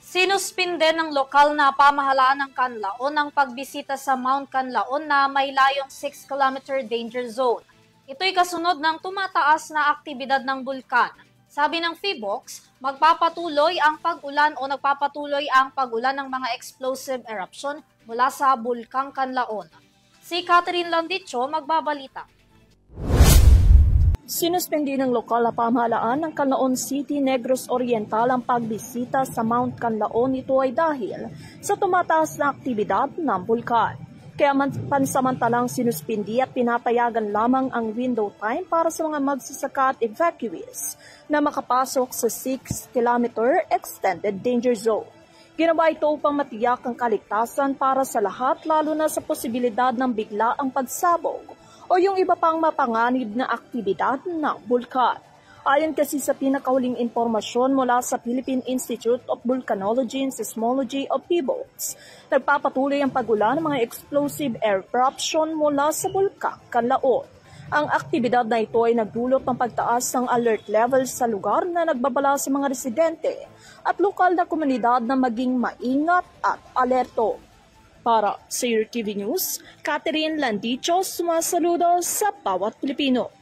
Sinuspinde ng lokal na pamahalaan ng Canlaon ang pagbisita sa Mount Canlaon na may layong 6-kilometer danger zone. Ito'y kasunod ng tumataas na aktibidad ng bulkan. Sabi ng PHIVOLCS, magpapatuloy ang pag-ulan ng mga explosive eruption mula sa Bulkang Canlaon. Si Catherine Landicho magbabalita. Sinuspindi ng lokal na pamahalaan ng Canlaon City, Negros Oriental ang pagbisita sa Mount Canlaon. Ito ay dahil sa tumataas na aktibidad ng bulkan. Kaya pansamantalang sinuspindi at pinapayagan lamang ang window time para sa mga magsasaka at evacuees na makapasok sa 6-kilometer extended danger zone. Ginawa ito upang matiyak ang kaligtasan para sa lahat, lalo na sa posibilidad ng bigla ang pagsabog o yung iba pang mapanganib na aktibidad ng bulkan. Ayon kasi sa pinakahuling impormasyon mula sa Philippine Institute of Volcanology and Seismology o PHIVOLCS, nagpapatuloy ang pag-ulan ng mga explosive eruption mula sa Bulkang Canlaon. Ang aktibidad na ito ay nagdulot ng pagtaas ng alert level sa lugar na nagbabala sa mga residente at lokal na komunidad na maging maingat at alerto. Para sa URTV News, Catherine Landicho, sumasaludo sa bawat Pilipino.